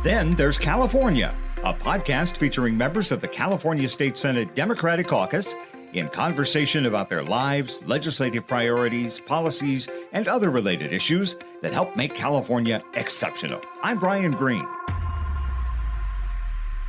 Then there's California, a podcast featuring members of the California State Senate Democratic Caucus in conversation about their lives, legislative priorities, policies, and other related issues that help make California exceptional. I'm Brian Green.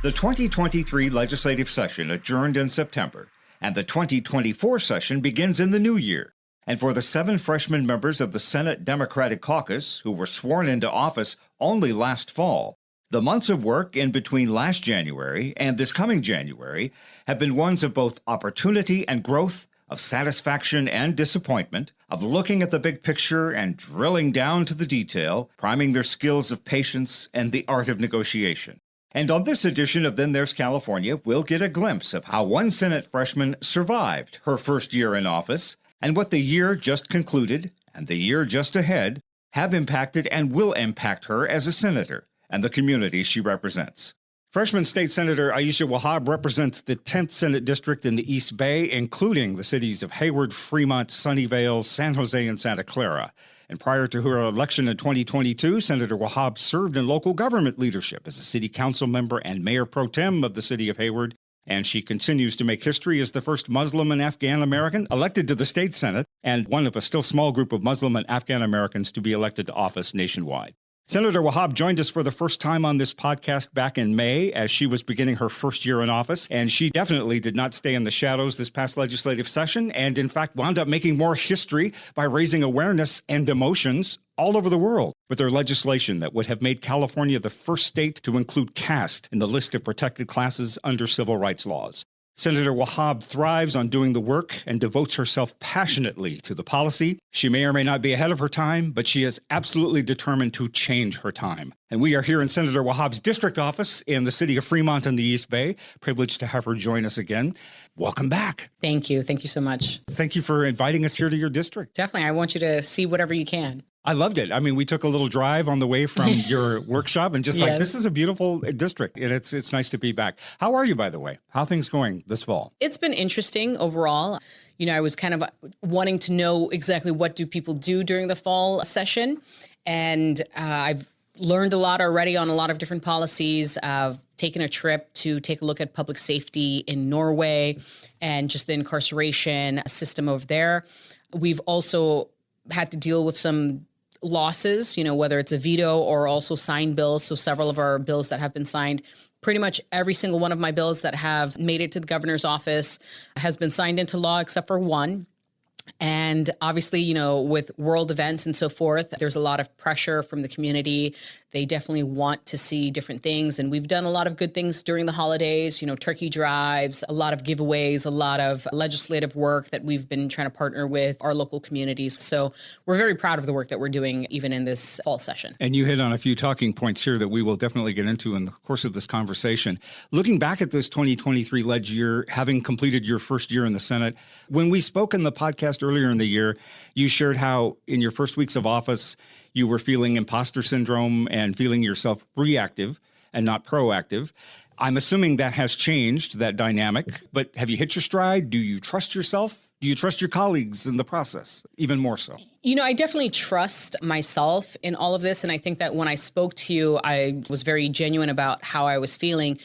The 2023 legislative session adjourned in September, and the 2024 session begins in the new year. And for the 7 freshman members of the Senate Democratic Caucus who were sworn into office only last fall, the months of work in between last January and this coming January have been ones of both opportunity and growth, of satisfaction and disappointment, of looking at the big picture and drilling down to the detail, priming their skills of patience and the art of negotiation. And on this edition of Then There's California, we'll get a glimpse of how one Senate freshman survived her first year in office and what the year just concluded and the year just ahead have impacted and will impact her as a senator and the community she represents. Freshman State Senator Aisha Wahab represents the 10th Senate District in the East Bay, including the cities of Hayward, Fremont, Sunnyvale, San Jose, and Santa Clara. And prior to her election in 2022, Senator Wahab served in local government leadership as a city council member and mayor pro tem of the city of Hayward. And she continues to make history as the first Muslim and Afghan American elected to the state Senate and one of a still small group of Muslim and Afghan Americans to be elected to office nationwide. Senator Wahab joined us for the first time on this podcast back in May as she was beginning her first year in office, and she definitely did not stay in the shadows this past legislative session and, in fact, wound up making more history by raising awareness and emotions all over the world with her legislation that would have made California the first state to include caste in the list of protected classes under civil rights laws. Senator Wahab thrives on doing the work and devotes herself passionately to the policy. She may or may not be ahead of her time, but she is absolutely determined to change her time. And we are here in Senator Wahab's district office in the city of Fremont in the East Bay. Privileged to have her join us again. Welcome back. Thank you. Thank you so much. Thank you for inviting us here to your district. Definitely. I want you to see whatever you can. I loved it. I mean, we took a little drive on the way from your workshop and just Yes. like, this is a beautiful district and it's nice to be back. How are you, by the way? How are things going this fall? It's been interesting overall. You know, I was kind of wanting to know exactly what do people do during the fall session. And I've learned a lot already on a lot of different policies. I've taken a trip to take a look at public safety in Norway and just the incarceration system over there. We've also had to deal with some losses, you know, whether it's a veto or also signed bills. So several of our bills that have been signed, pretty much every single one of my bills that have made it to the governor's office has been signed into law except for one. And obviously, you know, with world events and so forth, there's a lot of pressure from the community. They definitely want to see different things. And we've done a lot of good things during the holidays, you know, turkey drives, a lot of giveaways, a lot of legislative work that we've been trying to partner with our local communities. So we're very proud of the work that we're doing even in this fall session. And you hit on a few talking points here that we will definitely get into in the course of this conversation. Looking back at this 2023 leg year, having completed your first year in the Senate, when we spoke in the podcast earlier in the year, you shared how in your first weeks of office, you were feeling imposter syndrome and feeling yourself reactive and not proactive. I'm assuming that has changed, that dynamic, but have you hit your stride? Do you trust yourself? Do you trust your colleagues in the process, even more so? You know, I definitely trust myself in all of this. And I think that when I spoke to you, I was very genuine about how I was feeling.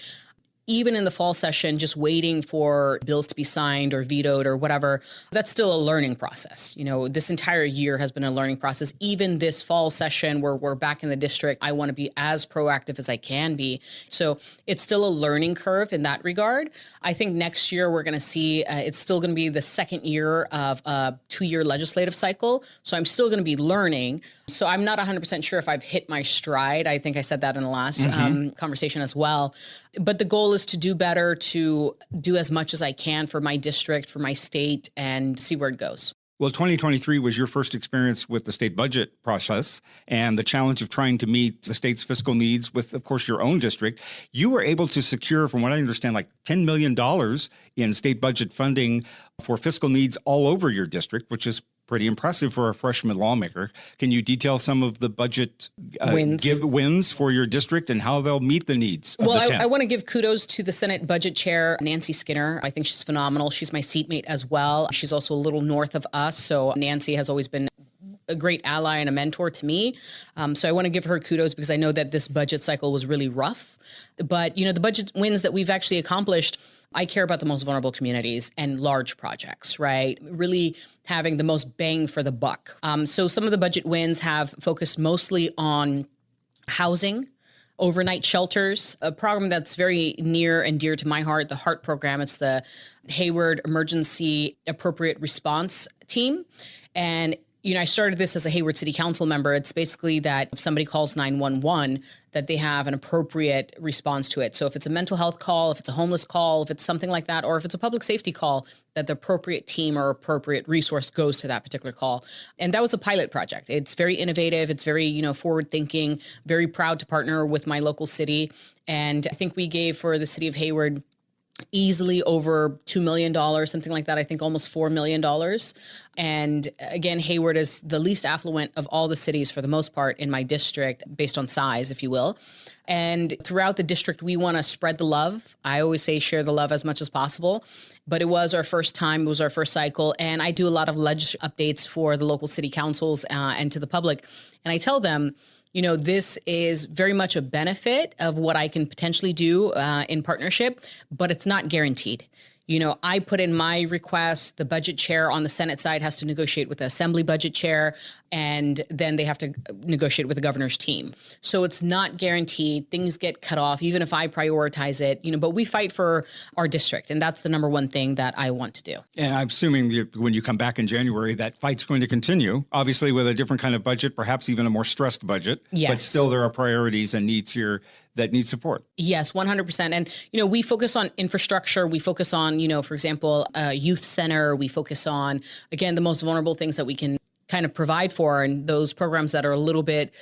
Even in the fall session, just waiting for bills to be signed or vetoed or whatever, that's still a learning process. You know, this entire year has been a learning process. Even this fall session where we're back in the district, I want to be as proactive as I can be. So it's still a learning curve in that regard. I think next year we're going to see it's still going to be the second year of a 2-year legislative cycle. So I'm still going to be learning. So I'm not 100% sure if I've hit my stride. I think I said that in the last conversation as well. But the goal is to do better, to do as much as I can for my district, for my state, and see where it goes. Well, 2023 was your first experience with the state budget process and the challenge of trying to meet the state's fiscal needs with, of course, your own district. You were able to secure, from what I understand, like $10 million in state budget funding for fiscal needs all over your district, which is pretty impressive for a freshman lawmaker. Can you detail some of the budget wins for your district and how they'll meet the needs of the 10? I want to give kudos to the Senate Budget Chair, Nancy Skinner. I think she's phenomenal. She's my seatmate as well. She's also a little north of us. So Nancy has always been a great ally and a mentor to me. So I want to give her kudos because I know that this budget cycle was really rough. But, the budget wins that we've actually accomplished, I care about the most vulnerable communities and large projects, right? Really having the most bang for the buck. So some of the budget wins have focused mostly on housing, overnight shelters, a program that's very near and dear to my heart, the HEART program. It's the Hayward Emergency Appropriate Response Team. And I started this as a Hayward City Council member. It's basically that if somebody calls 911, that they have an appropriate response to it. So if it's a mental health call, if it's a homeless call, if it's something like that, or if it's a public safety call, that the appropriate team or appropriate resource goes to that particular call. And that was a pilot project. It's very innovative. It's very, forward thinking, very proud to partner with my local city. And I think we gave for the city of Hayward easily over $2 million, something like that. I think almost $4 million. And again, Hayward is the least affluent of all the cities for the most part in my district, based on size, if you will. And throughout the district, we want to spread the love. I always say share the love as much as possible. But it was our first time. It was our first cycle. And I do a lot of updates for the local city councils and to the public. And I tell them, this is very much a benefit of what I can potentially do in partnership, but it's not guaranteed. I put in my request. The budget chair on the Senate side has to negotiate with the Assembly budget chair, and then they have to negotiate with the governor's team. So it's not guaranteed. Things get cut off, even if I prioritize it, but we fight for our district. And that's the number one thing that I want to do. And I'm assuming when you come back in January, that fight's going to continue, obviously with a different kind of budget, perhaps even a more stressed budget. Yes. But still there are priorities and needs here that need support. Yes, 100%. And, we focus on infrastructure. We focus on, for example, a youth center. We focus on, again, the most vulnerable things that we can kind of provide for, and those programs that are a little bit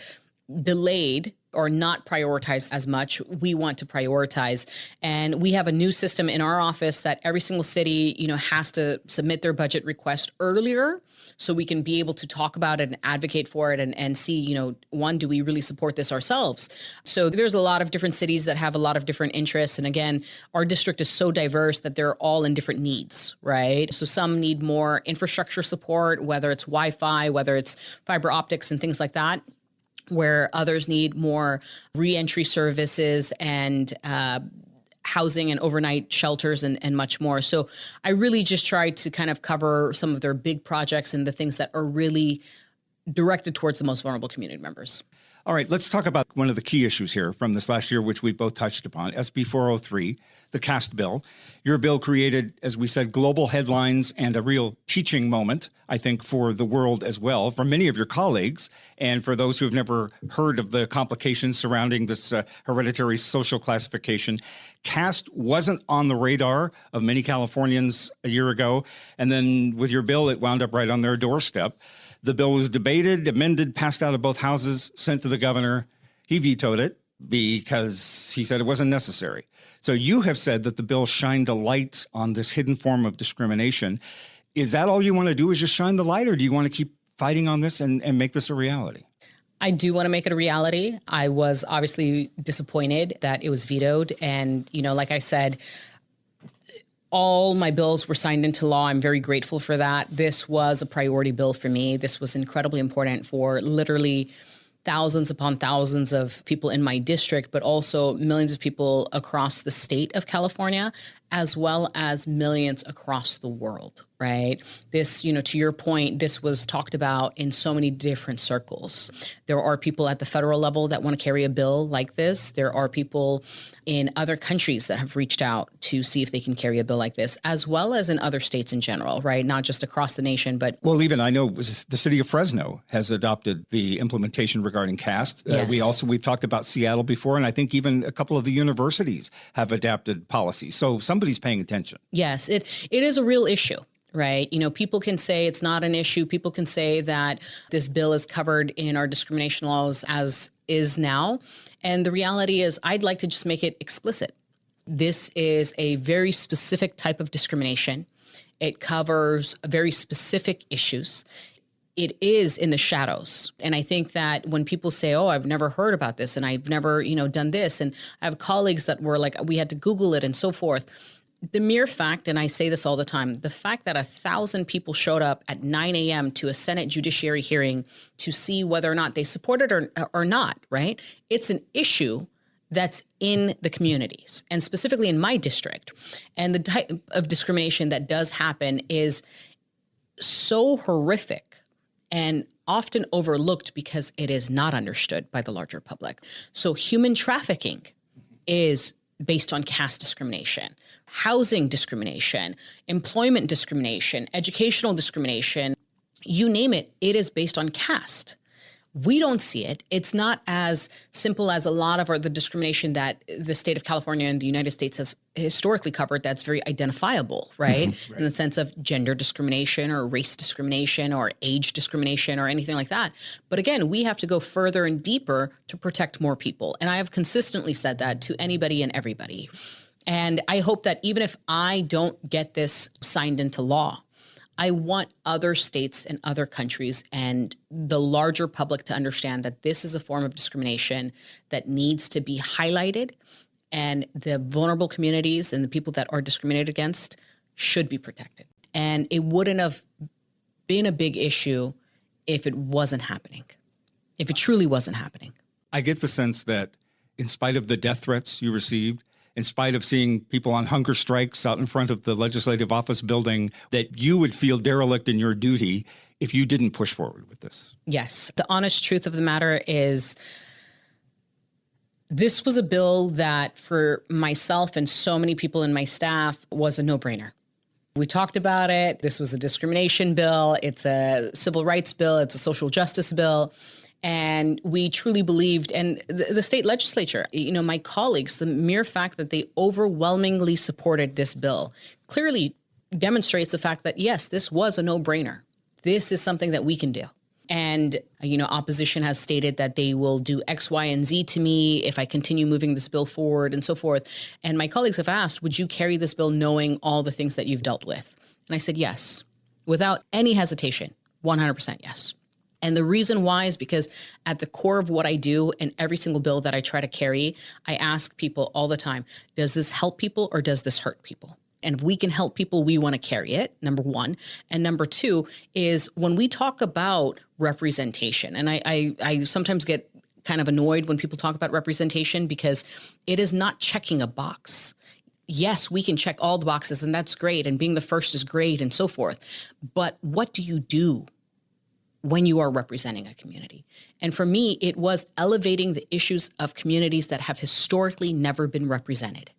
delayed or not prioritized as much, we want to prioritize. And we have a new system in our office that every single city, has to submit their budget request earlier, so we can be able to talk about it and advocate for it and see, one, do we really support this ourselves? So there's a lot of different cities that have a lot of different interests. And again, our district is so diverse that they're all in different needs, right? So some need more infrastructure support, whether it's Wi-Fi, whether it's fiber optics and things like that, where others need more reentry services and housing and overnight shelters and much more. So I really just try to kind of cover some of their big projects and the things that are really directed towards the most vulnerable community members. All right, let's talk about one of the key issues here from this last year, which we've both touched upon, SB 403, the CAST bill. Your bill created, as we said, global headlines and a real teaching moment, I think, for the world as well, for many of your colleagues, and for those who have never heard of the complications surrounding this hereditary social classification. CAST wasn't on the radar of many Californians a year ago, and then with your bill, it wound up right on their doorstep. The bill was debated, amended, passed out of both houses, sent to the governor. He vetoed it because he said it wasn't necessary. So you have said that the bill shined a light on this hidden form of discrimination. Is that all you want to do, is just shine the light, or do you want to keep fighting on this and make this a reality? I do want to make it a reality. I was obviously disappointed that it was vetoed. And, like I said, all my bills were signed into law. I'm very grateful for that. This was a priority bill for me. This was incredibly important for literally thousands upon thousands of people in my district, but also millions of people across the state of California, as well as millions across the world, right? This, to your point, this was talked about in so many different circles. There are people at the federal level that want to carry a bill like this. There are people in other countries that have reached out to see if they can carry a bill like this, as well as in other states in general, right? Not just across the nation, but... Well, even I know the city of Fresno has adopted the implementation regarding caste. Yes. We've talked about Seattle before, and I think even a couple of the universities have adapted policies. So somebody's paying attention. Yes, it is a real issue. Right. People can say it's not an issue. People can say that this bill is covered in our discrimination laws as is now. And the reality is I'd like to just make it explicit. This is a very specific type of discrimination. It covers very specific issues. It is in the shadows. And I think that when people say, oh, I've never heard about this and I've never, done this. And I have colleagues that were like, we had to Google it and so forth. The mere fact, and I say this all the time, the fact that 1,000 people showed up at 9 a.m. to a Senate judiciary hearing to see whether or not they support it or not, right? It's an issue that's in the communities, and specifically in my district. And the type of discrimination that does happen is so horrific and often overlooked because it is not understood by the larger public. So human trafficking is based on caste discrimination, housing discrimination, employment discrimination, educational discrimination, you name it, it is based on caste. We don't see it. It's not as simple as a lot of the discrimination that the state of California and the United States has historically covered that's very identifiable, right? Right. In the sense of gender discrimination or race discrimination or age discrimination or anything like that. But again, we have to go further and deeper to protect more people. And I have consistently said that to anybody and everybody. And I hope that even if I don't get this signed into law, I want other states and other countries and the larger public to understand that this is a form of discrimination that needs to be highlighted, and the vulnerable communities and the people that are discriminated against should be protected. And it wouldn't have been a big issue if it wasn't happening, if it truly wasn't happening. I get the sense that in spite of the death threats you received, in spite of seeing people on hunger strikes out in front of the legislative office building, that you would feel derelict in your duty if you didn't push forward with this. Yes. The honest truth of the matter is this was a bill that for myself and so many people in my staff was a no-brainer. We talked about it. This was a discrimination bill. It's a civil rights bill. It's a social justice bill. And we truly believed, and the state legislature, my colleagues, the mere fact that they overwhelmingly supported this bill clearly demonstrates the fact that, yes, this was a no-brainer. This is something that we can do. And, opposition has stated that they will do X, Y, and Z to me if I continue moving this bill forward and so forth. And my colleagues have asked, would you carry this bill knowing all the things that you've dealt with? And I said, yes, without any hesitation, 100% yes. And the reason why is because at the core of what I do and every single bill that I try to carry, I ask people all the time, does this help people or does this hurt people? And if we can help people, we want to carry it, number one. And number two is when we talk about representation, and I sometimes get kind of annoyed when people talk about representation because it is not checking a box. Yes, we can check all the boxes and that's great. And being the first is great and so forth. But what do you do when you are representing a community? And for me, it was elevating the issues of communities that have historically never been represented.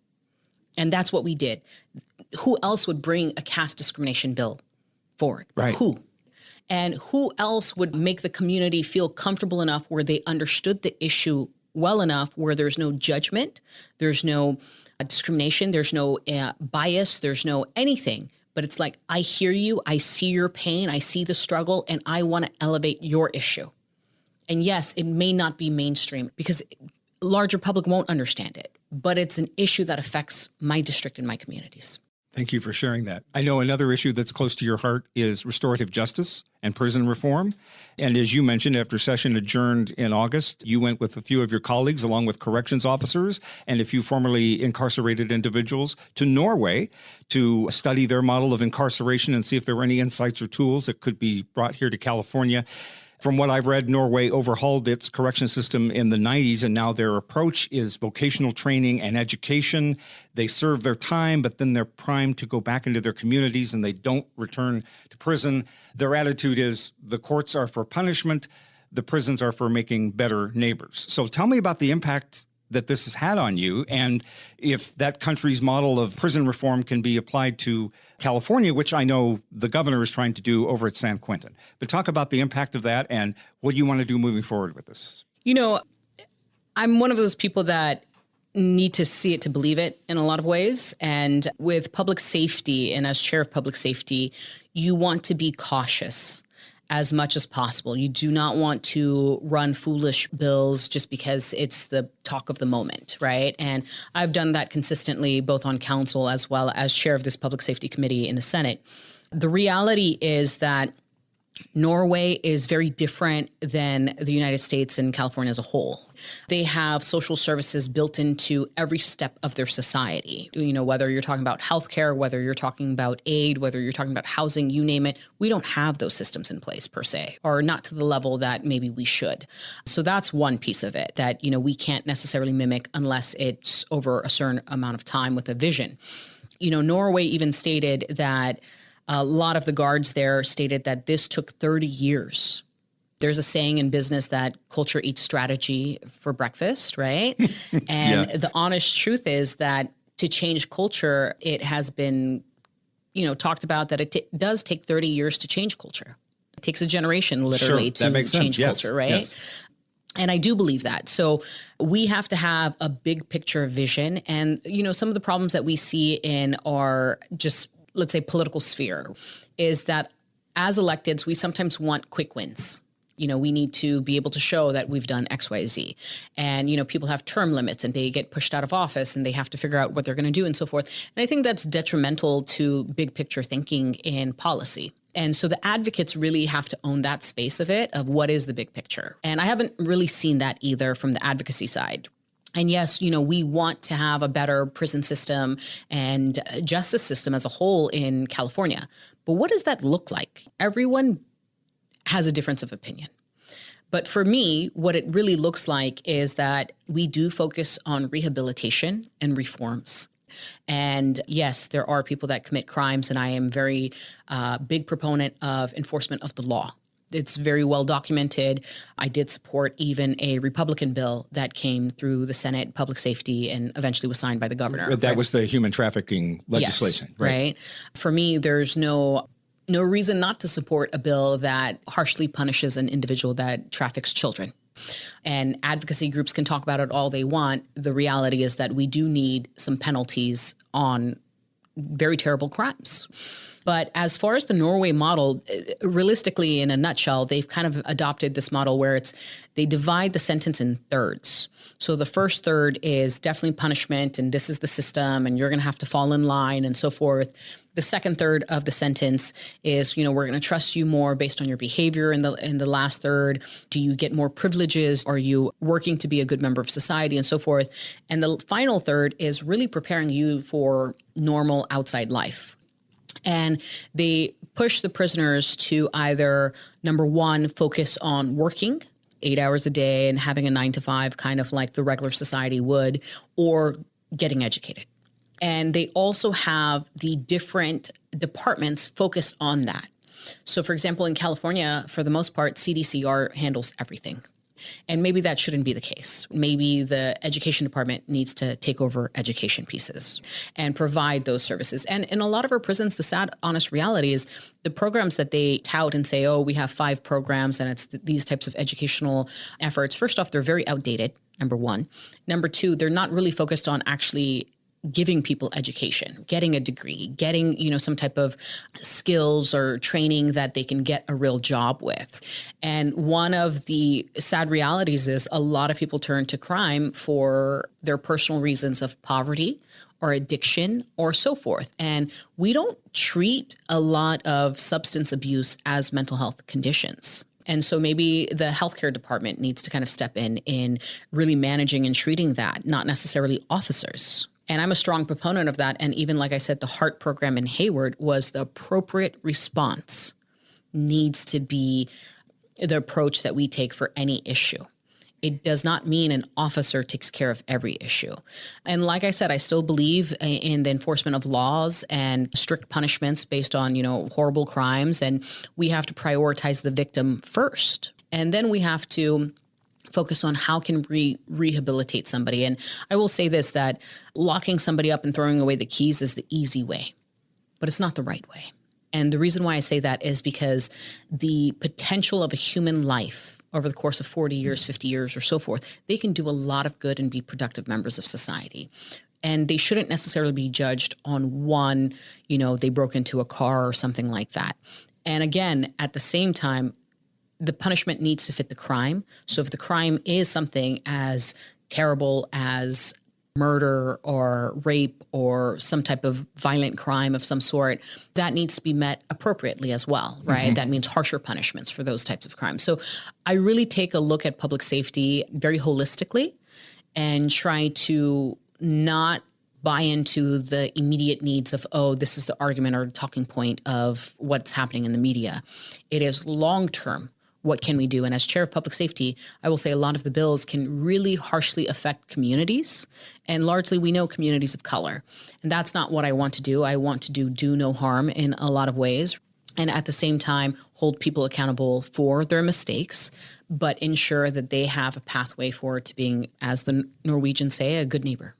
And that's what we did. Who else would bring a caste discrimination bill forward? Right. Who? And who else would make the community feel comfortable enough where they understood the issue well enough where there's no judgment, there's no discrimination, there's no bias, there's no anything. But it's like, I hear you, I see your pain, I see the struggle, and I want to elevate your issue. And yes, it may not be mainstream because larger public won't understand it, but it's an issue that affects my district and my communities. Thank you for sharing that. I know another issue that's close to your heart is restorative justice and prison reform. And as you mentioned, after session adjourned in August, you went with a few of your colleagues, along with corrections officers and a few formerly incarcerated individuals, to Norway to study their model of incarceration and see if there were any insights or tools that could be brought here to California. From what I've read, Norway overhauled its correction system in the 90s, and now their approach is vocational training and education. They serve their time, but then they're primed to go back into their communities, and they don't return to prison. Their attitude is the courts are for punishment, the prisons are for making better neighbors. So tell me about the impact that this has had on you, and if that country's model of prison reform can be applied to California, which I know the governor is trying to do over at San Quentin. But talk about the impact of that and what you want to do moving forward with this. I'm one of those people that need to see it to believe it in a lot of ways. And with public safety and as chair of public safety, you want to be cautious as much as possible. You do not want to run foolish bills just because it's the talk of the moment, right? And I've done that consistently, both on council as well as chair of this public safety committee in the Senate. The reality is that Norway is very different than the United States and California as a whole. They have social services built into every step of their society. You know, whether you're talking about healthcare, whether you're talking about aid, whether you're talking about housing, you name it, we don't have those systems in place per se, or not to the level that maybe we should. So that's one piece of it that, you know, we can't necessarily mimic unless it's over a certain amount of time with a vision. You know, Norway even stated that a lot of the guards there stated that this took 30 years. There's a saying in business that culture eats strategy for breakfast, right? And the honest truth is that to change culture, it has been, you know, talked about that it does take 30 years to change culture. It takes a generation literally to change culture, right? Yes. And I do believe that. So we have to have a big picture vision. And, you know, some of the problems that we see in our just, let's say, political sphere is that as electeds, we sometimes want quick wins. You know, we need to be able to show that we've done X, Y, Z. And, you know, people have term limits and they get pushed out of office and they have to figure out what they're going to do and so forth. And I think that's detrimental to big picture thinking in policy. And so the advocates really have to own that space of it, of what is the big picture. And I haven't really seen that either from the advocacy side. And yes, you know, we want to have a better prison system and justice system as a whole in California. But what does that look like? Everyone has a difference of opinion. But for me, what it really looks like is that we do focus on rehabilitation and reforms. And yes, there are people that commit crimes, and I am very big proponent of enforcement of the law. It's very well documented. I did support even a Republican bill that came through the Senate Public Safety and eventually was signed by the governor. That was the human trafficking legislation. Yes, right. For me, there's no reason not to support a bill that harshly punishes an individual that traffics children. And advocacy groups can talk about it all they want. The reality is that we do need some penalties on very terrible crimes. But as far as the Norway model, realistically, in a nutshell, they've kind of adopted this model where they divide the sentence in thirds. So the first third is definitely punishment, and this is the system, and you're going to have to fall in line and so forth. The second third of the sentence is, you know, we're going to trust you more based on your behavior. In the last third, do you get more privileges? Are you working to be a good member of society and so forth? And the final third is really preparing you for normal outside life. And they push the prisoners to either, number one, focus on working 8 hours a day and having a 9 to 5, kind of like the regular society would, or getting educated. And they also have the different departments focused on that. So, for example, in California, for the most part, CDCR handles everything. And maybe that shouldn't be the case. Maybe the education department needs to take over education pieces and provide those services. And in a lot of our prisons, the sad, honest reality is the programs that they tout and say, oh, we have 5 programs and it's these types of educational efforts. First off, they're very outdated, number one. Number two, they're not really focused on actually giving people education, getting a degree, getting, you know, some type of skills or training that they can get a real job with. And one of the sad realities is a lot of people turn to crime for their personal reasons of poverty or addiction or so forth. And we don't treat a lot of substance abuse as mental health conditions. And so maybe the healthcare department needs to kind of step in really managing and treating that, not necessarily officers. And I'm a strong proponent of that. And even like I said, the HEART program in Hayward was the appropriate response needs to be the approach that we take for any issue. It does not mean an officer takes care of every issue. And like I said, I still believe in the enforcement of laws and strict punishments based on, you know, horrible crimes. And we have to prioritize the victim first. And then we have to focus on how can we rehabilitate somebody. And I will say this, that locking somebody up and throwing away the keys is the easy way, but it's not the right way. And the reason why I say that is because the potential of a human life over the course of 40 years, 50 years or so forth, they can do a lot of good and be productive members of society. And they shouldn't necessarily be judged on one, you know, they broke into a car or something like that. And again, at the same time, the punishment needs to fit the crime. So if the crime is something as terrible as murder or rape or some type of violent crime of some sort, that needs to be met appropriately as well, right? That means harsher punishments for those types of crimes. So I really take a look at public safety very holistically and try to not buy into the immediate needs of, oh, this is the argument or talking point of what's happening in the media. It is long-term. What can we do? And as chair of public safety, I will say a lot of the bills can really harshly affect communities. And largely we know communities of color. And that's not what I want to do. I want to do no harm in a lot of ways. And at the same time, hold people accountable for their mistakes, but ensure that they have a pathway forward to being, as the Norwegians say, a good neighbor.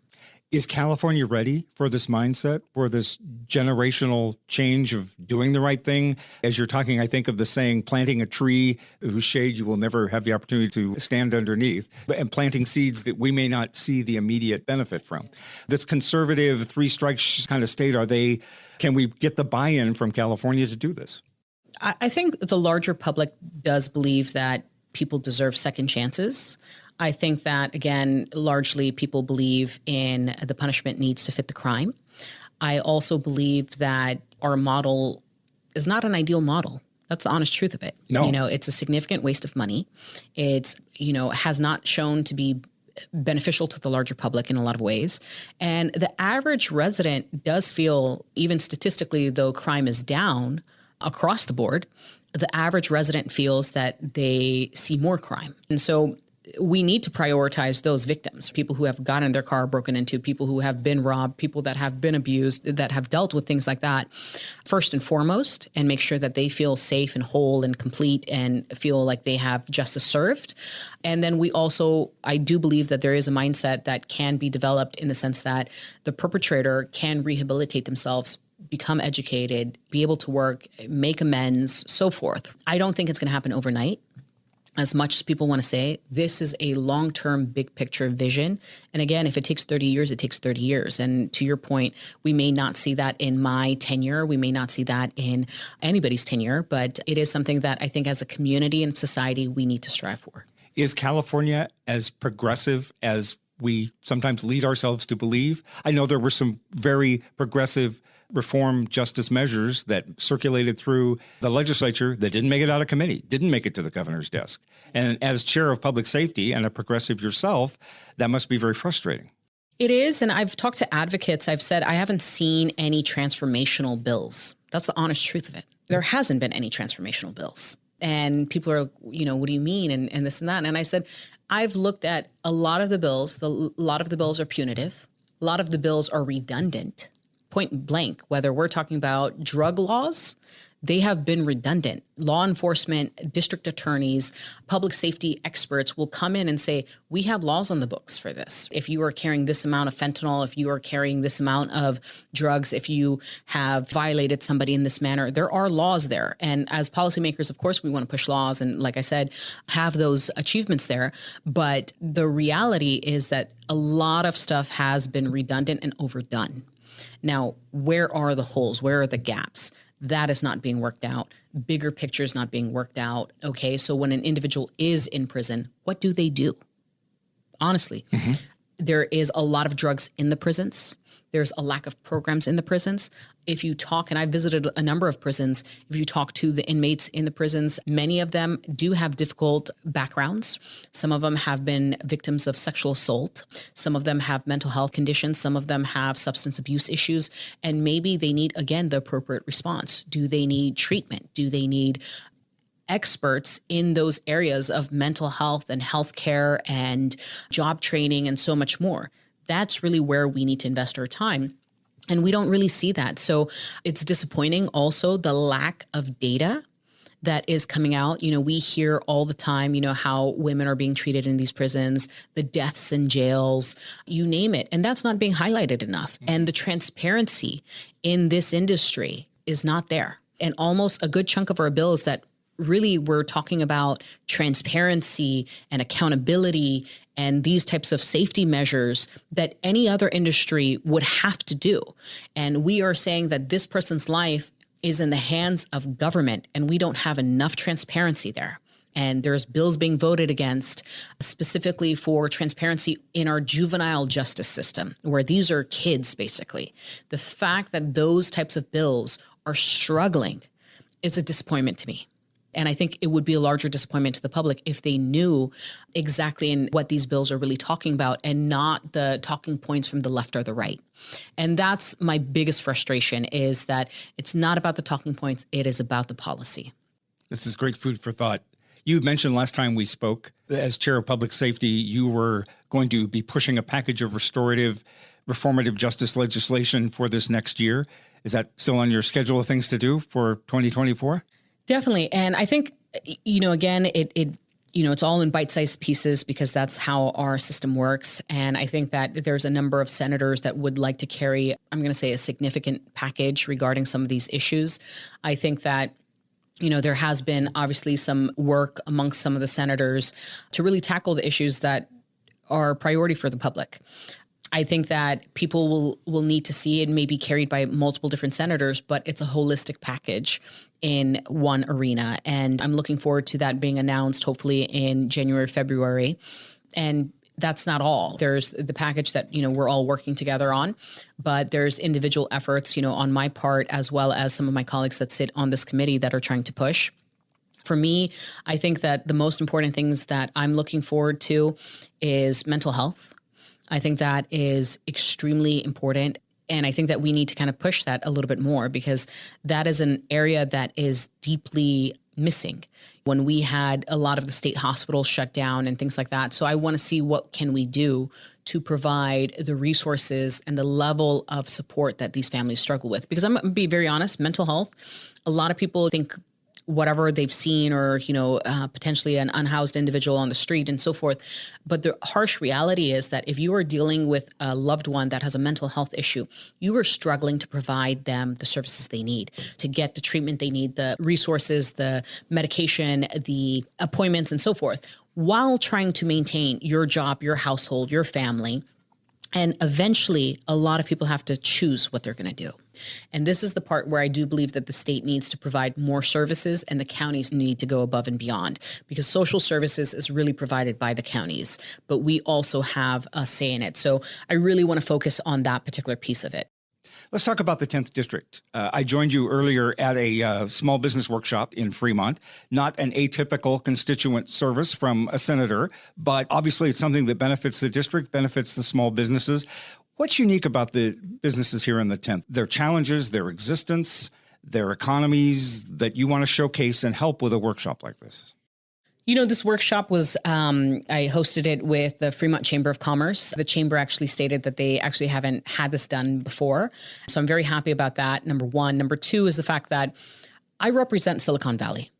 Is California ready for this mindset, for this generational change of doing the right thing? As you're talking, I think of the saying, planting a tree whose shade you will never have the opportunity to stand underneath, and planting seeds that we may not see the immediate benefit from. This conservative three strikes kind of state, can we get the buy-in from California to do this? I think the larger public does believe that people deserve second chances. I think that, again, largely people believe in the punishment needs to fit the crime. I also believe that our model is not an ideal model. That's the honest truth of it. No. It's a significant waste of money. It's, has not shown to be beneficial to the larger public in a lot of ways. And the average resident does feel, even statistically, though crime is down across the board, the average resident feels that they see more crime. And so we need to prioritize those victims, people who have gotten their car broken into, people who have been robbed, people that have been abused, that have dealt with things like that, first and foremost, and make sure that they feel safe and whole and complete and feel like they have justice served. And then I do believe that there is a mindset that can be developed in the sense that the perpetrator can rehabilitate themselves, become educated, be able to work, make amends, so forth. I don't think it's going to happen overnight. As much as people want to say, this is a long-term, big picture vision. And again, if it takes 30 years, it takes 30 years. And to your point, we may not see that in my tenure. We may not see that in anybody's tenure. But it is something that I think as a community and society, we need to strive for. Is California as progressive as we sometimes lead ourselves to believe? I know there were some very progressive reform justice measures that circulated through the legislature that didn't make it out of committee, didn't make it to the governor's desk. And as chair of public safety and a progressive yourself, that must be very frustrating. It is. And I've talked to advocates. I've said, I haven't seen any transformational bills. That's the honest truth of it. There hasn't been any transformational bills. And people are, what do you mean? And this and that. And I said, I've looked at a lot of the bills. A lot of the bills are punitive. A lot of the bills are redundant. Point blank, whether we're talking about drug laws, they have been redundant. Law enforcement, district attorneys, public safety experts will come in and say, we have laws on the books for this. If you are carrying this amount of fentanyl, if you are carrying this amount of drugs, if you have violated somebody in this manner, there are laws there. And as policymakers, of course, we want to push laws and, like I said, have those achievements there. But the reality is that a lot of stuff has been redundant and overdone. Now, where are the holes? Where are the gaps? That is not being worked out. Bigger picture is not being worked out. Okay, so when an individual is in prison, what do they do? Honestly, there is a lot of drugs in the prisons. There's a lack of programs in the prisons. If you talk, and I visited a number of prisons, if you talk to the inmates in the prisons, many of them do have difficult backgrounds. Some of them have been victims of sexual assault. Some of them have mental health conditions. Some of them have substance abuse issues. And maybe they need, again, the appropriate response. Do they need treatment? Do they need experts in those areas of mental health and healthcare and job training and so much more? That's really where we need to invest our time. And we don't really see that. So it's disappointing also the lack of data that is coming out. We hear all the time, how women are being treated in these prisons, the deaths in jails, you name it. And that's not being highlighted enough. And the transparency in this industry is not there. And almost a good chunk of our bills that really we're talking about transparency and accountability and these types of safety measures that any other industry would have to do. And we are saying that this person's life is in the hands of government and we don't have enough transparency there. And there's bills being voted against specifically for transparency in our juvenile justice system, where these are kids, basically. The fact that those types of bills are struggling is a disappointment to me. And I think it would be a larger disappointment to the public if they knew exactly in what these bills are really talking about and not the talking points from the left or the right. And that's my biggest frustration, is that it's not about the talking points, it is about the policy. This is great food for thought. You mentioned last time we spoke, as chair of public safety, you were going to be pushing a package of reformative justice legislation for this next year. Is that still on your schedule of things to do for 2024? Definitely. And I think, again, it's all in bite-sized pieces because that's how our system works. And I think that there's a number of senators that would like to carry, I'm going to say, a significant package regarding some of these issues. I think that there has been obviously some work amongst some of the senators to really tackle the issues that are a priority for the public. I think that people will need to see it may be carried by multiple different senators, but it's a holistic package in one arena. And I'm looking forward to that being announced hopefully in January, February. And that's not all. There's the package that, we're all working together on, but there's individual efforts, on my part, as well as some of my colleagues that sit on this committee that are trying to push. For me, I think that the most important things that I'm looking forward to is mental health. I think that is extremely important. And I think that we need to kind of push that a little bit more because that is an area that is deeply missing when we had a lot of the state hospitals shut down and things like that. So I want to see what can we do to provide the resources and the level of support that these families struggle with. Because I'm going to be very honest, mental health, a lot of people think whatever they've seen or, potentially an unhoused individual on the street and so forth. But the harsh reality is that if you are dealing with a loved one that has a mental health issue, you are struggling to provide them the services they need to get the treatment they need, the resources, the medication, the appointments and so forth, while trying to maintain your job, your household, your family. And eventually, a lot of people have to choose what they're going to do. And this is the part where I do believe that the state needs to provide more services and the counties need to go above and beyond, because social services is really provided by the counties, but we also have a say in it. So I really want to focus on that particular piece of it. Let's talk about the 10th District. I joined you earlier at a small business workshop in Fremont, not an atypical constituent service from a senator, but obviously it's something that benefits the district, benefits the small businesses. What's unique about the businesses here in the 10th? Their challenges, their existence, their economies that you want to showcase and help with a workshop like this? This workshop was, I hosted it with the Fremont Chamber of Commerce. The chamber actually stated that they actually haven't had this done before. So I'm very happy about that, number one. Number two is the fact that I represent Silicon Valley.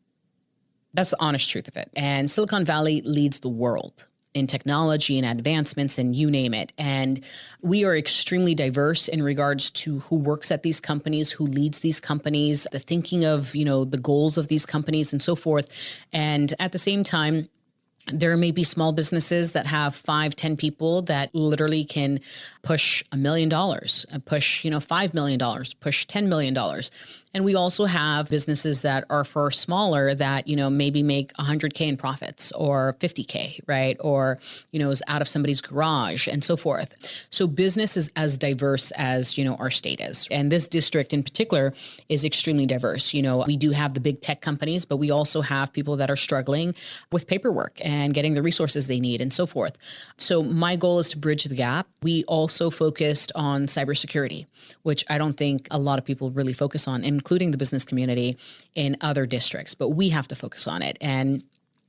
That's the honest truth of it. And Silicon Valley leads the world in technology and advancements and you name it. And we are extremely diverse in regards to who works at these companies, who leads these companies, the thinking of, the goals of these companies and so forth. And at the same time, there may be small businesses that have 5, 10 people that literally can push $1 million, push, $5 million, push $10 million. And we also have businesses that are far smaller that, maybe make 100K in profits or 50K, right? Or, is out of somebody's garage and so forth. So business is as diverse as, our state is. And this district in particular is extremely diverse. We do have the big tech companies, but we also have people that are struggling with paperwork and getting the resources they need and so forth. So my goal is to bridge the gap. We also focused on cybersecurity, which I don't think a lot of people really focus on, including the business community in other districts, but we have to focus on it. And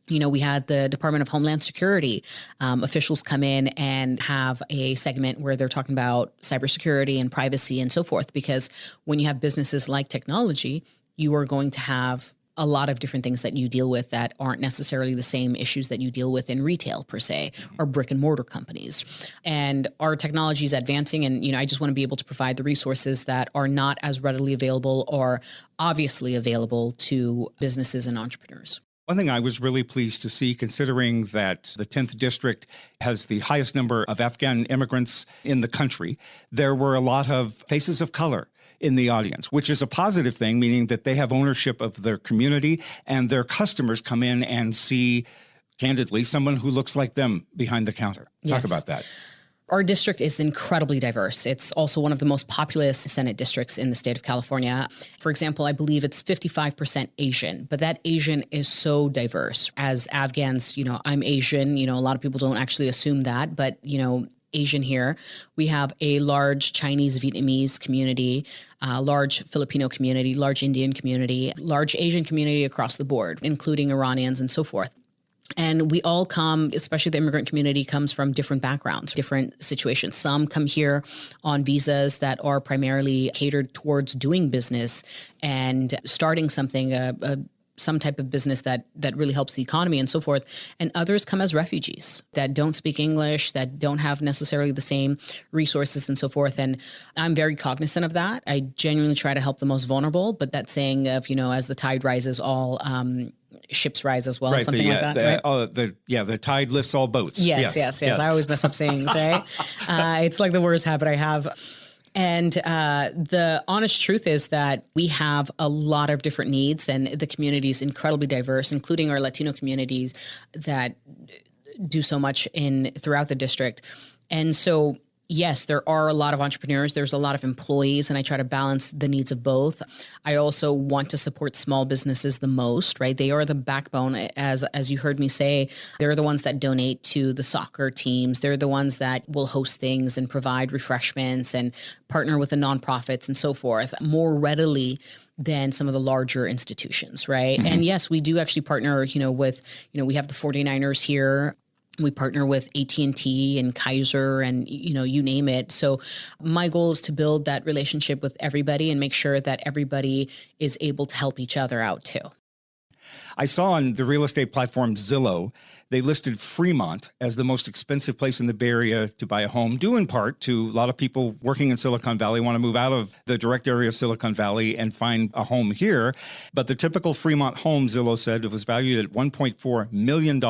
we had the Department of Homeland Security officials come in and have a segment where they're talking about cybersecurity and privacy and so forth, because when you have businesses like technology, you are going to have a lot of different things that you deal with that aren't necessarily the same issues that you deal with in retail per se, or brick and mortar companies. And our technology is advancing, and I just want to be able to provide the resources that are not as readily available or obviously available to businesses and entrepreneurs. One thing I was really pleased to see, considering that the 10th District has the highest number of Afghan immigrants in the country, there were a lot of faces of color in the audience, which is a positive thing, meaning that they have ownership of their community and their customers come in and see, candidly, someone who looks like them behind the counter. Talk about that. Our district is incredibly diverse. It's also one of the most populous Senate districts in the state of California. For example, I believe it's 55% Asian, but that Asian is so diverse. As Afghans, I'm Asian. A lot of people don't actually assume that, but, Asian here. We have a large Chinese Vietnamese community, large Filipino community, large Indian community, large Asian community across the board, including Iranians and so forth. And we all come, especially the immigrant community, comes from different backgrounds, different situations. Some come here on visas that are primarily catered towards doing business and starting something, some type of business that really helps the economy and so forth. And others come as refugees that don't speak English, that don't have necessarily the same resources and so forth. And I'm very cognizant of that. I genuinely try to help the most vulnerable. But that saying of, as the tide rises, all ships rise as well, right, something like that. The tide lifts all boats. Yes. I always mess up sayings, right? It's like the worst habit I have. And the honest truth is that we have a lot of different needs, and the community is incredibly diverse, including our Latino communities that do so much throughout the district. And so, yes, there are a lot of entrepreneurs. There's a lot of employees, and I try to balance the needs of both. I also want to support small businesses the most, right? They are the backbone. As you heard me say, they're the ones that donate to the soccer teams. They're the ones that will host things and provide refreshments and partner with the nonprofits and so forth more readily than some of the larger institutions, right? Mm-hmm. And yes, we do actually partner, with, we have the 49ers here. We partner with AT&T and Kaiser and, you name it. So my goal is to build that relationship with everybody and make sure that everybody is able to help each other out too. I saw on the real estate platform Zillow, they listed Fremont as the most expensive place in the Bay Area to buy a home, due in part to a lot of people working in Silicon Valley want to move out of the direct area of Silicon Valley and find a home here. But the typical Fremont home, Zillow said, it was valued at $1.4 million.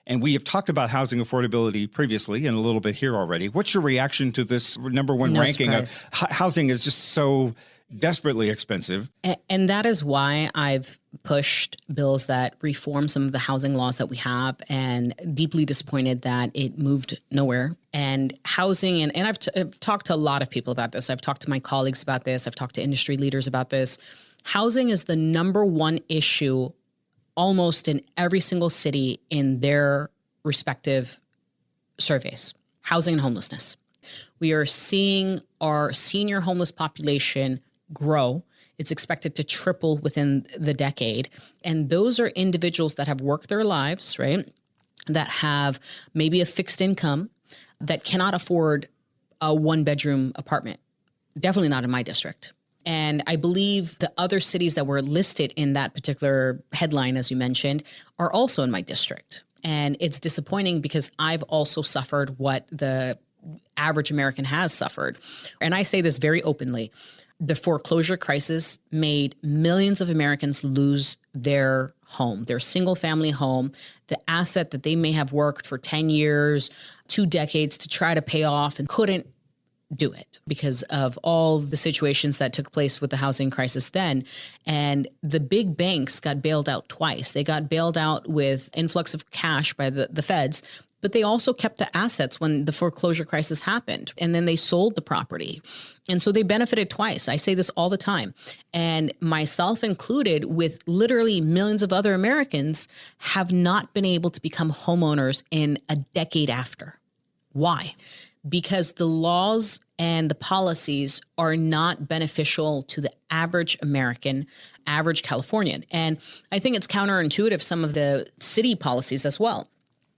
And we have talked about housing affordability previously and a little bit here already. What's your reaction to this number one ranking of housing is just so desperately expensive? And that is why I've pushed bills that reform some of the housing laws that we have, and deeply disappointed that it moved nowhere. And housing, and I've talked to a lot of people about this. I've talked to my colleagues about this. I've talked to industry leaders about this. Housing is the number one issue almost in every single city in their respective surveys. Housing and homelessness. We are seeing our senior homeless population grow. It's expected to triple within the decade. And those are individuals that have worked their lives, right? That have maybe a fixed income, that cannot afford a one-bedroom apartment. Definitely not in my district. And I believe the other cities that were listed in that particular headline, as you mentioned, are also in my district. And it's disappointing because I've also suffered what the average American has suffered. And I say this very openly. The foreclosure crisis made millions of Americans lose their home, their single family home, the asset that they may have worked for 10 years, 2 decades to try to pay off and couldn't do it because of all the situations that took place with the housing crisis then. And the big banks got bailed out twice. They got bailed out with influx of cash by the feds, but they also kept the assets when the foreclosure crisis happened. And then they sold the property. And so they benefited twice. I say this all the time. And myself included, with literally millions of other Americans, have not been able to become homeowners in a decade after. Why? Because the laws and the policies are not beneficial to the average American, average Californian. And I think it's counterintuitive, some of the city policies as well.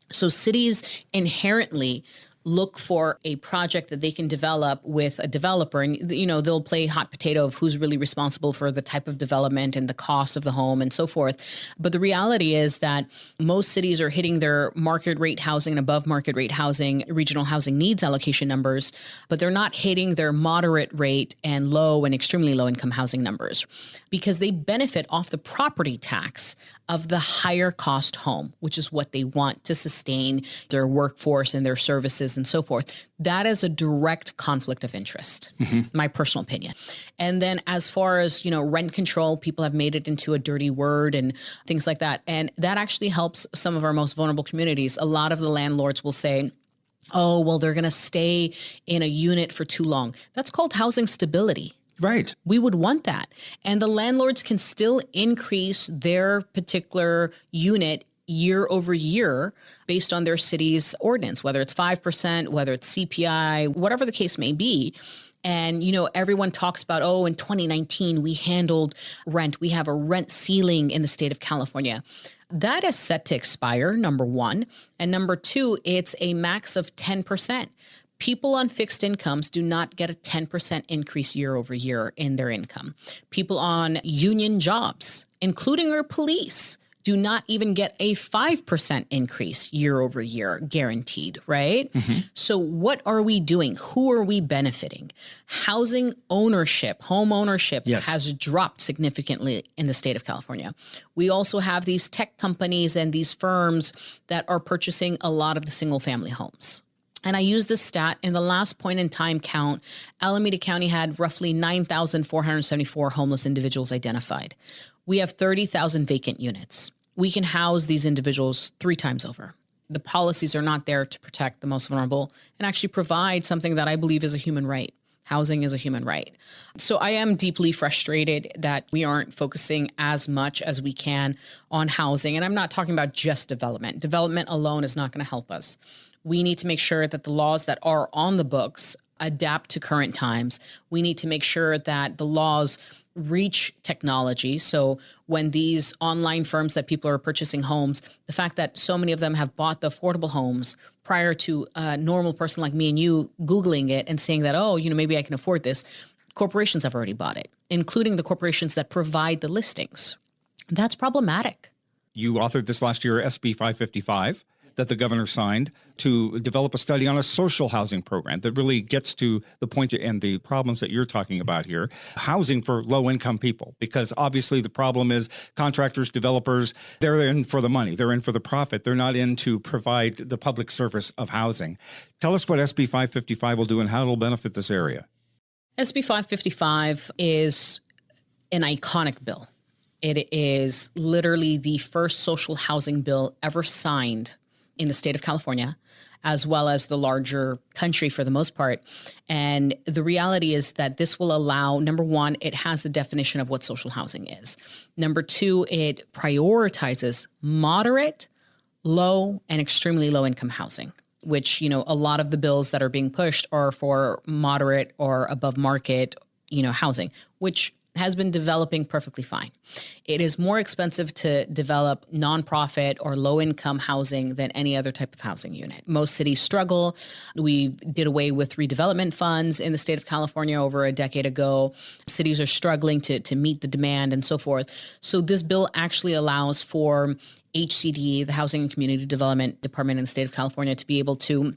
So cities inherently look for a project that they can develop with a developer, and they'll play hot potato of who's really responsible for the type of development and the cost of the home and so forth. But the reality is that most cities are hitting their market rate housing and above market rate housing, regional housing needs allocation numbers, but they're not hitting their moderate rate and low and extremely low income housing numbers because they benefit off the property tax of the higher cost home, which is what they want to sustain their workforce and their services taxes and so forth. That is a direct conflict of interest, my personal opinion. And then as far as, rent control, people have made it into a dirty word and things like that. And that actually helps some of our most vulnerable communities. A lot of the landlords will say, oh, well, they're going to stay in a unit for too long. That's called housing stability. Right. We would want that. And the landlords can still increase their particular unit year over year based on their city's ordinance, whether it's 5%, whether it's CPI, whatever the case may be. And, everyone talks about, oh, in 2019, we handled rent. We have a rent ceiling in the state of California. That is set to expire, number one. And number two, it's a max of 10%. People on fixed incomes do not get a 10% increase year over year in their income. People on union jobs, including our police, do not even get a 5% increase year over year guaranteed, right? So what are we doing? Who are we benefiting? Housing ownership, home ownership has dropped significantly in the state of California. We also have these tech companies and these firms that are purchasing a lot of the single family homes. And I use this stat in the last point in time count. Alameda County had roughly 9,474 homeless individuals identified. We have 30,000 vacant units. We can house these individuals 3 times over. The policies are not there to protect the most vulnerable and actually provide something that I believe is a human right. Housing is a human right. So I am deeply frustrated that we aren't focusing as much as we can on housing. And I'm not talking about just development. Development alone is not going to help us. We need to make sure that the laws that are on the books adapt to current times. We need to make sure that the laws reach technology. So when these online firms that people are purchasing homes, the fact that so many of them have bought the affordable homes prior to a normal person like me and you Googling it and saying that, oh, maybe I can afford this. Corporations have already bought it, including the corporations that provide the listings. That's problematic. You authored this last year, SB 555. That the governor signed to develop a study on a social housing program that really gets to the point and the problems that you're talking about here, housing for low-income people. Because obviously the problem is contractors, developers, they're in for the money. They're in for the profit. They're not in to provide the public service of housing. Tell us what SB 555 will do and how it'll benefit this area. SB 555 is an iconic bill. It is literally the first social housing bill ever signed in the state of California, as well as the larger country for the most part. And the reality is that this will allow, number one, it has the definition of what social housing is. Number two, it prioritizes moderate, low, and extremely low income housing, which, a lot of the bills that are being pushed are for moderate or above market, housing, which has been developing perfectly fine. It is more expensive to develop nonprofit or low-income housing than any other type of housing unit. Most cities struggle. We did away with redevelopment funds in the state of California over a decade ago. Cities are struggling to meet the demand and so forth. So this bill actually allows for HCD, the Housing and Community Development Department in the state of California, to be able to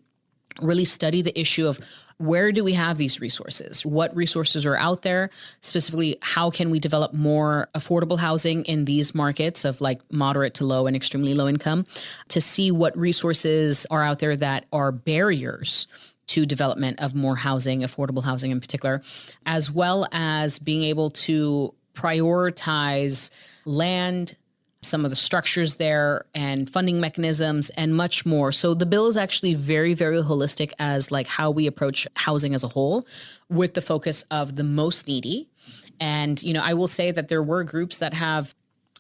really study the issue of where do we have these resources? What resources are out there? Specifically, how can we develop more affordable housing in these markets of like moderate to low and extremely low income, to see what resources are out there that are barriers to development of more housing, affordable housing in particular, as well as being able to prioritize land, some of the structures there and funding mechanisms and much more. So the bill is actually very, very holistic as like how we approach housing as a whole, with the focus of the most needy. And, I will say that there were groups that have,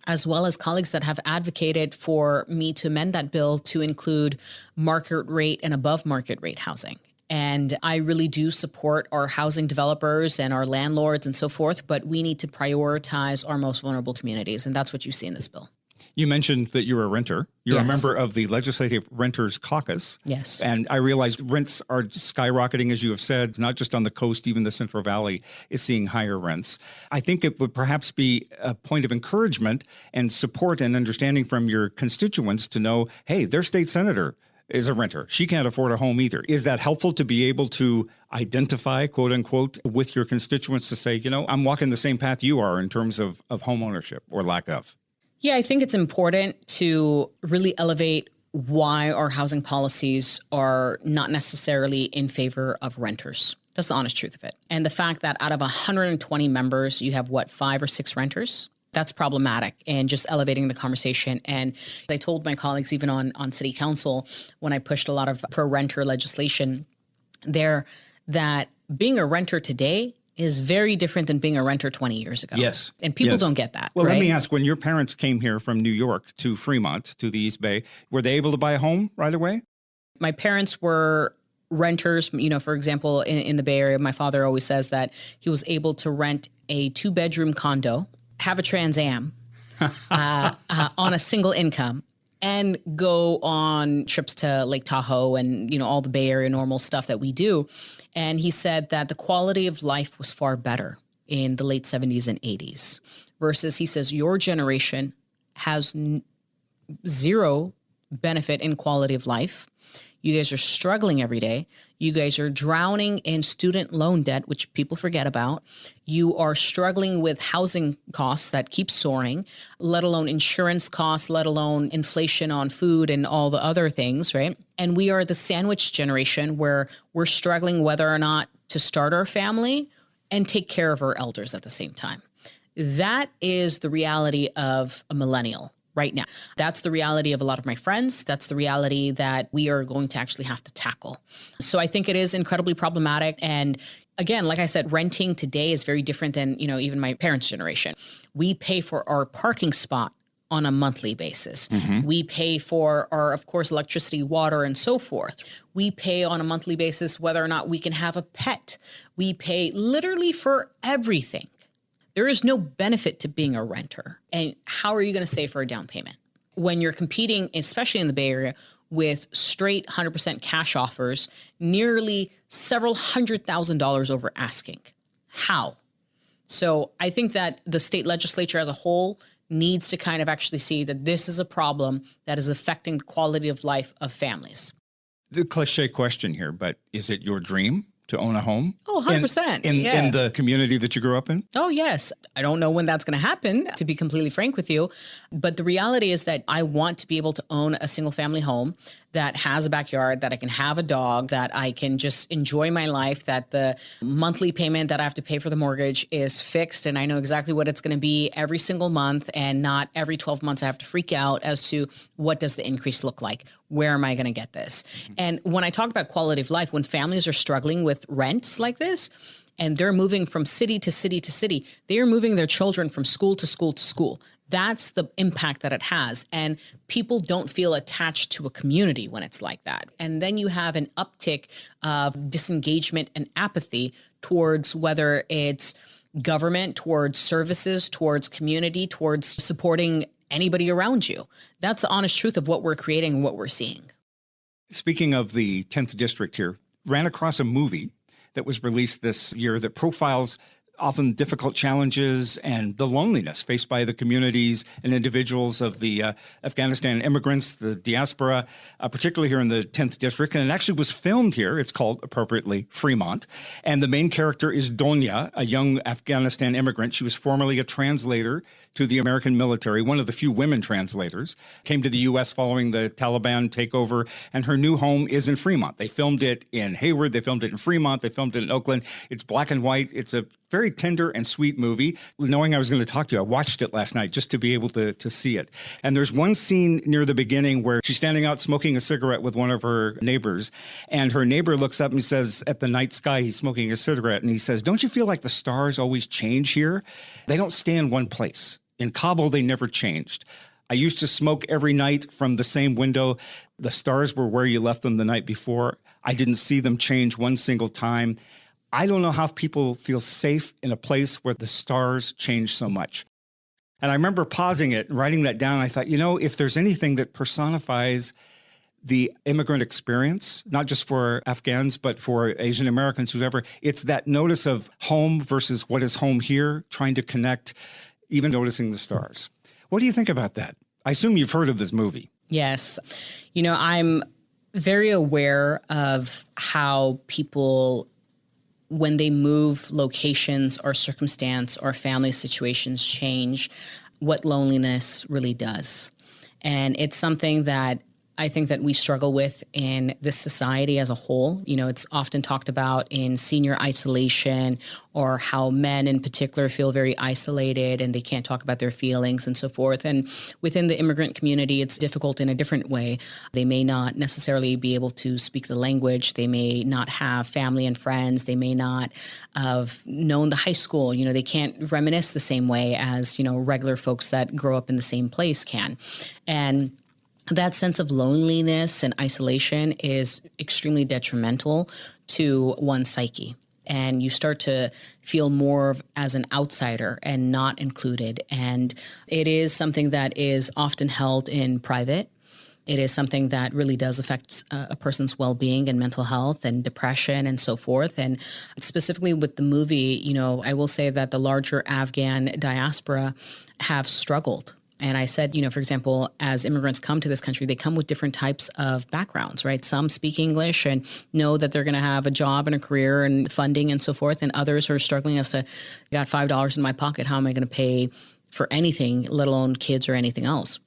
as well as colleagues that have advocated for me to amend that bill to include market rate and above market rate housing. And I really do support our housing developers and our landlords and so forth, but we need to prioritize our most vulnerable communities. And that's what you see in this bill. You mentioned that you're a renter. You're Yes. a member of the Legislative Renters Caucus. Yes. And I realize rents are skyrocketing, as you have said, not just on the coast, even the Central Valley is seeing higher rents. I think it would perhaps be a point of encouragement and support and understanding from your constituents to know, hey, their state senator is a renter. She can't afford a home either. Is that helpful to be able to identify, quote unquote, with your constituents to say, I'm walking the same path you are in terms of home ownership or lack of? Yeah, I think it's important to really elevate why our housing policies are not necessarily in favor of renters. That's the honest truth of it. And the fact that out of 120 members, you have 5 or 6 renters, that's problematic and just elevating the conversation. And I told my colleagues, even on city council, when I pushed a lot of pro-renter legislation there, that being a renter today is very different than being a renter 20 years ago. Yes. And people don't get that. Well, right? let me ask, when your parents came here from New York to Fremont, to the East Bay, were they able to buy a home right away? My parents were renters. For example, in the Bay Area, my father always says that he was able to rent a 2-bedroom condo, have a Trans Am on a single income, and go on trips to Lake Tahoe and, all the Bay Area normal stuff that we do. And he said that the quality of life was far better in the late 70s and 80s versus, he says, your generation has zero benefit in quality of life. You guys are struggling every day. You guys are drowning in student loan debt, which people forget about. You are struggling with housing costs that keep soaring, let alone insurance costs, let alone inflation on food and all the other things, right? And we are the sandwich generation where we're struggling whether or not to start our family and take care of our elders at the same time. That is the reality of a millennial right now. That's the reality of a lot of my friends. That's the reality that we are going to actually have to tackle. So I think it is incredibly problematic. And again, like I said, renting today is very different than, even my parents' generation. We pay for our parking spot on a monthly basis. Mm-hmm. We pay for our, of course, electricity, water, and so forth. We pay on a monthly basis whether or not we can have a pet. We pay literally for everything. There is no benefit to being a renter. And how are you going to save for a down payment? When you're competing, especially in the Bay Area, with straight 100% cash offers, nearly several $100,000 over asking. How? So I think that the state legislature as a whole needs to kind of actually see that this is a problem that is affecting the quality of life of families. The cliche question here, but is it your dream to own a home? Oh, 100%. In the community that you grew up in? Oh, yes. I don't know when that's going to happen, to be completely frank with you. But the reality is that I want to be able to own a single family home that has a backyard, that I can have a dog, that I can just enjoy my life, that the monthly payment that I have to pay for the mortgage is fixed and I know exactly what it's going to be every single month, and not every 12 months I have to freak out as to what does the increase look like? Where am I going to get this? And when I talk about quality of life, when families are struggling with rents like this, and they're moving from city to city to city, they are moving their children from school to school to school. That's the impact that it has. And people don't feel attached to a community when it's like that. And then you have an uptick of disengagement and apathy towards whether it's government, towards services, towards community, towards supporting anybody around you. That's the honest truth of what we're creating and what we're seeing. Speaking of the 10th District here, ran across a movie that was released this year that profiles often difficult challenges and the loneliness faced by the communities and individuals of the Afghanistan immigrants, the diaspora, particularly here in the 10th District. And it actually was filmed here. It's called, appropriately, Fremont. And the main character is Donya, a young Afghanistan immigrant. She was formerly a translator to the American military, one of the few women translators, came to the U.S. following the Taliban takeover, and her new home is in Fremont. They filmed it in Hayward. They filmed it in Fremont. They filmed it in Oakland. It's black and white. It's a very tender and sweet movie. Knowing I was going to talk to you, I watched it last night just to be able to see it. And there's one scene near the beginning where she's standing out smoking a cigarette with one of her neighbors, and her neighbor looks up and says, at the night sky, he's smoking a cigarette, and he says, "Don't you feel like the stars always change here? They don't stay in one place. In Kabul, they never changed. I used to smoke every night from the same window. The stars were where you left them the night before. I didn't see them change one single time. I don't know how people feel safe in a place where the stars change so much." And I remember pausing it and writing that down. And I thought, if there's anything that personifies the immigrant experience, not just for Afghans, but for Asian Americans, whoever, it's that notice of home versus what is home here, trying to connect, even noticing the stars. What do you think about that? I assume you've heard of this movie. Yes. I'm very aware of how people, when they move locations or circumstance or family situations change, what loneliness really does. And it's something that I think that we struggle with in this society as a whole. It's often talked about in senior isolation, or how men in particular feel very isolated and they can't talk about their feelings and so forth. And within the immigrant community, it's difficult in a different way. They may not necessarily be able to speak the language. They may not have family and friends. They may not have known the high school. They can't reminisce the same way as, regular folks that grow up in the same place can. And that sense of loneliness and isolation is extremely detrimental to one's psyche. And you start to feel more as an outsider and not included. And it is something that is often held in private. It is something that really does affect a person's well-being and mental health and depression and so forth. And specifically with the movie, I will say that the larger Afghan diaspora have struggled. And I said, for example, as immigrants come to this country, they come with different types of backgrounds, right? Some speak English and know that they're going to have a job and a career and funding and so forth. And others are struggling as to, I got $5 in my pocket. How am I going to pay for anything, let alone kids or anything else?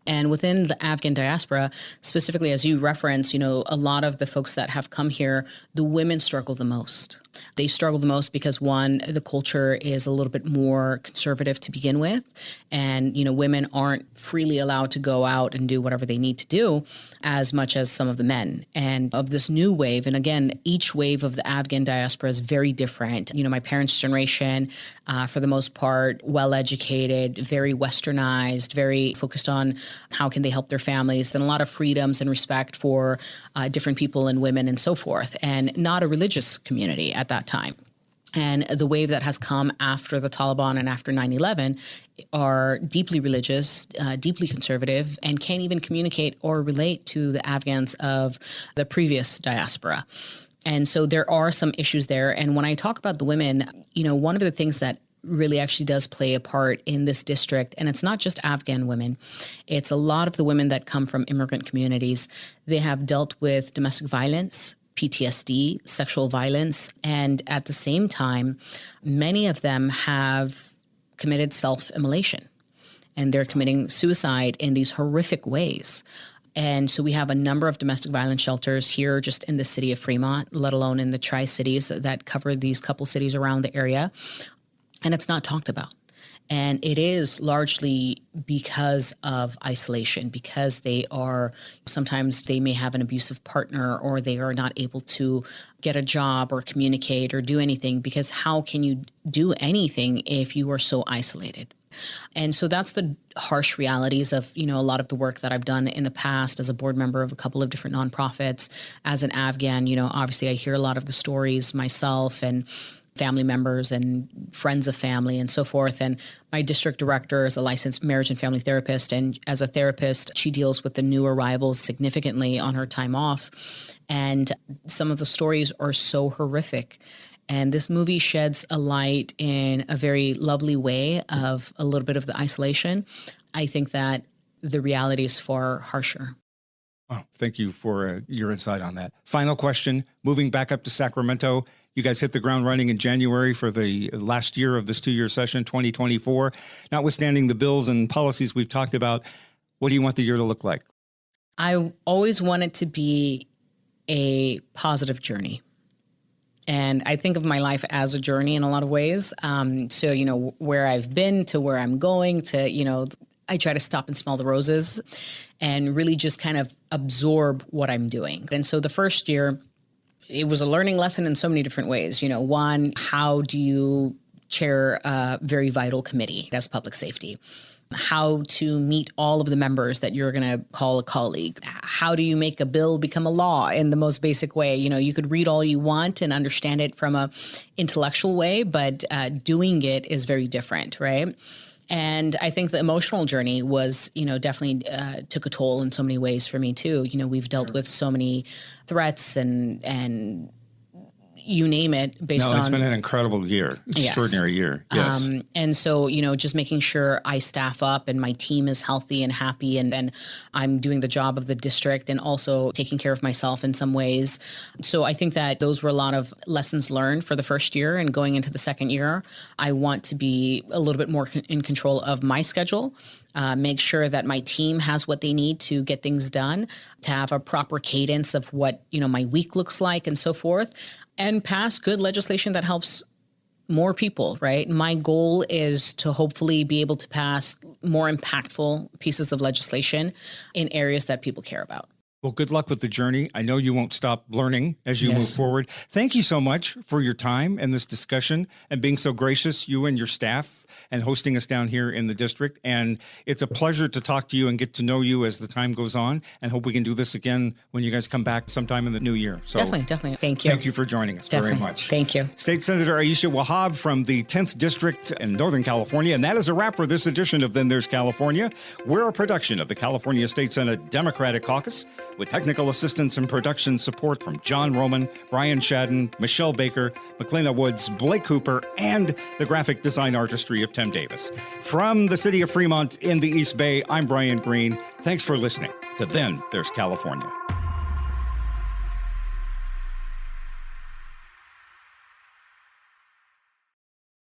And within the Afghan diaspora, specifically, as you reference, a lot of the folks that have come here, the women struggle the most. They struggle the most because, one, the culture is a little bit more conservative to begin with. And, women aren't freely allowed to go out and do whatever they need to do as much as some of the men. And of this new wave, and again, each wave of the Afghan diaspora is very different. My parents' generation, for the most part, well-educated, very westernized, very focused on how can they help their families, and a lot of freedoms and respect for different people and women and so forth, and not a religious community at that time. And the wave that has come after the Taliban and after 9/11 are deeply religious, deeply conservative, and can't even communicate or relate to the Afghans of the previous diaspora. And so there are some issues there. And when I talk about the women, one of the things that really actually does play a part in this district, and it's not just Afghan women, it's a lot of the women that come from immigrant communities. They have dealt with domestic violence, PTSD, sexual violence, and at the same time, many of them have committed self-immolation, and they're committing suicide in these horrific ways. And so we have a number of domestic violence shelters here just in the city of Fremont, let alone in the Tri-Cities that cover these couple cities around the area. And it's not talked about. And it is largely because of isolation, because sometimes they may have an abusive partner, or they are not able to get a job or communicate or do anything, because how can you do anything if you are so isolated? And so that's the harsh realities of, a lot of the work that I've done in the past as a board member of a couple of different nonprofits. As an Afghan, obviously I hear a lot of the stories myself, and family members and friends of family and so forth. And my district director is a licensed marriage and family therapist. And as a therapist, she deals with the new arrivals significantly on her time off. And some of the stories are so horrific. And this movie sheds a light in a very lovely way of a little bit of the isolation. I think that the reality is far harsher. Wow, thank you for your insight on that. Final question, moving back up to Sacramento. You guys hit the ground running in January for the last year of this 2-year session, 2024. Notwithstanding the bills and policies we've talked about, what do you want the year to look like? I always want it to be a positive journey. And I think of my life as a journey in a lot of ways. So, where I've been to where I'm going to, I try to stop and smell the roses and really just kind of absorb what I'm doing. And so the first year, it was a learning lesson in so many different ways. One, how do you chair a very vital committee as public safety? How to meet all of the members that you're going to call a colleague. How do you make a bill become a law in the most basic way? You could read all you want and understand it from a intellectual way, but doing it is very different, right? And I think the emotional journey was, definitely took a toll in so many ways for me too. We've dealt with so many threats and you name it, based on. It's been an incredible year, extraordinary year. Yes. And so, just making sure I staff up and my team is healthy and happy, and then I'm doing the job of the district and also taking care of myself in some ways. So I think that those were a lot of lessons learned for the first year, and going into the second year, I want to be a little bit more in control of my schedule. Make sure that my team has what they need to get things done, to have a proper cadence of what, my week looks like and so forth, and pass good legislation that helps more people, right? My goal is to hopefully be able to pass more impactful pieces of legislation in areas that people care about. Well, good luck with the journey. I know you won't stop learning as you move forward. Thank you so much for your time and this discussion and being so gracious, you and your staff, and hosting us down here in the district. And it's a pleasure to talk to you and get to know you as the time goes on, and hope we can do this again when you guys come back sometime in the new year. So Definitely. Thank you. Thank you for joining us very much. Thank you. State Senator Aisha Wahab from the 10th District in Northern California. And that is a wrap for this edition of Then There's California. We're a production of the California State Senate Democratic Caucus, with technical assistance and production support from John Roman, Brian Shadden, Michelle Baker, McLeana Woods, Blake Cooper, and the graphic design artistry of Tim Davis. From the city of Fremont in the East Bay, I'm Brian Green. Thanks for listening to Then There's California.